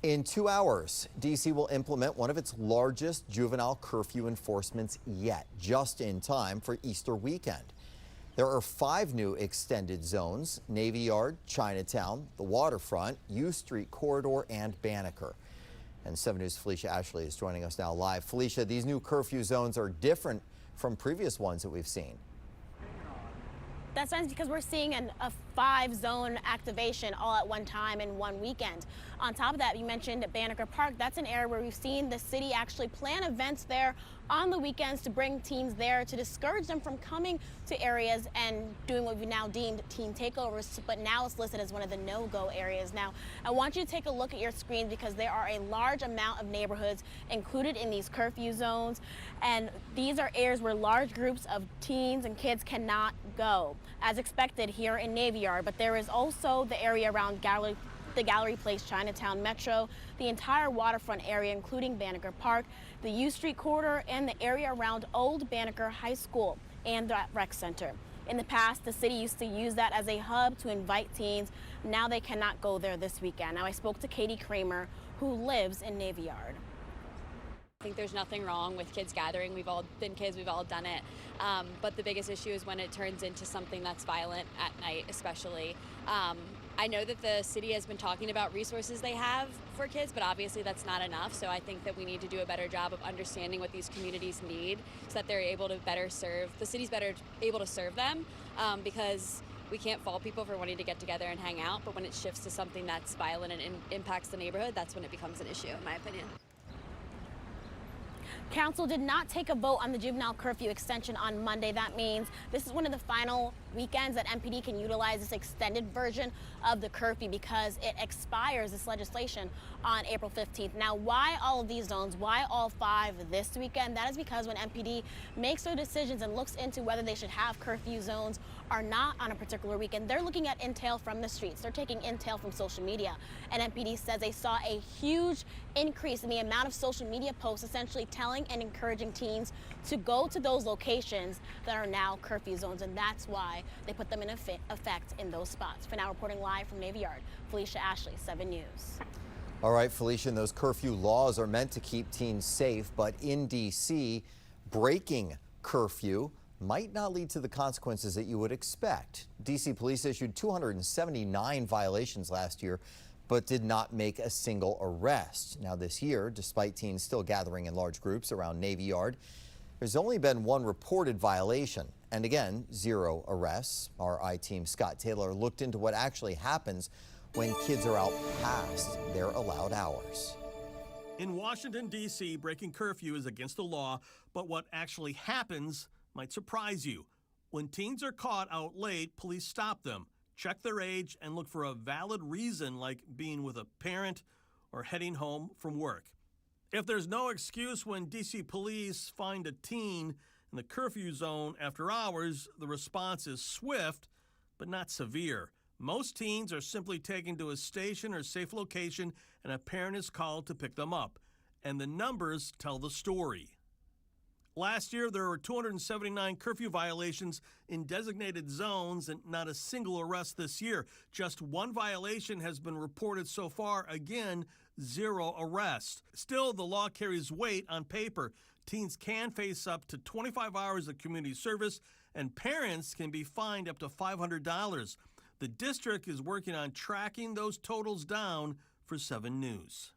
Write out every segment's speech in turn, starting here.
In 2 hours, D.C. will implement one of its largest juvenile curfew enforcements yet, just in time for Easter weekend. There are 5 new extended zones: Navy Yard, Chinatown, the Waterfront, U Street Corridor, and Banneker. And 7 News' Felicia Ashley is joining us now live. Felicia, these new curfew zones are different from previous ones that we've seen. That's nice because we're seeing a 5-zone activation all at one time in one weekend. On top of that, you mentioned Banneker Park. That's an area where we've seen the city actually plan events there on the weekends to bring teens there to discourage them from coming to areas and doing what we've now deemed teen takeovers, but now it's listed as one of the no-go areas. Now, I want you to take a look at your screen because there are a large amount of neighborhoods included in these curfew zones, and these are areas where large groups of teens and kids cannot go, as expected here in Navy Yard. But there is also the area around the Gallery Place Chinatown Metro, the entire waterfront area, including Banneker Park, the U Street Corridor, and the area around Old Banneker High School and the rec center. In the past, the city used to use that as a hub to invite teens. Now they cannot go there this weekend. Now I spoke to Katie Kramer, who lives in Navy Yard. I think there's nothing wrong with kids gathering. We've all been kids, we've all done it. But the biggest issue is when it turns into something that's violent at night, especially. I know that the city has been talking about resources they have for kids, but obviously that's not enough. So I think that we need to do a better job of understanding what these communities need so that they're able to better serve, the city's better able to serve them, because we can't fault people for wanting to get together and hang out, but when it shifts to something that's violent and impacts the neighborhood, that's when it becomes an issue, in my opinion. Council did not take a vote on the juvenile curfew extension on Monday. That means this is one of the final weekends that MPD can utilize this extended version of the curfew because it expires, this legislation, on April 15th. Now, why all of these zones? Why all 5 this weekend? That is because when MPD makes their decisions and looks into whether they should have curfew zones or not on a particular weekend, they're looking at intel from the streets. They're taking intel from social media. And MPD says they saw a huge increase in the amount of social media posts essentially telling and encouraging teens to go to those locations that are now curfew zones, and that's why they put them in effect in those spots. For now, reporting live from Navy Yard, Felicia Ashley, 7 News. All right, Felicia, and those curfew laws are meant to keep teens safe, but in D.C., breaking curfew might not lead to the consequences that you would expect. D.C. police issued 279 violations last year, but did not make a single arrest. Now this year, despite teens still gathering in large groups around Navy Yard, there's only been 1 reported violation. And again, 0 arrests. Our I-Team Scott Taylor looked into what actually happens when kids are out past their allowed hours. In Washington, D.C., breaking curfew is against the law, but what actually happens might surprise you. When teens are caught out late, police stop them, check their age, and look for a valid reason like being with a parent or heading home from work. If there's no excuse when D.C. police find a teen in the curfew zone after hours, the response is swift but not severe. Most teens are simply taken to a station or safe location and a parent is called to pick them up. And the numbers tell the story. Last year, there were 279 curfew violations in designated zones and not a single arrest this year. Just 1 violation has been reported so far. Again, 0 arrests. Still, the law carries weight on paper. Teens can face up to 25 hours of community service, and parents can be fined up to $500. The district is working on tracking those totals down for 7 News.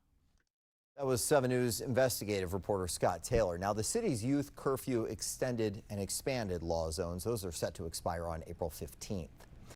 That was 7 News investigative reporter Scott Taylor. Now, the city's youth curfew extended and expanded law zones, those are set to expire on April 15th.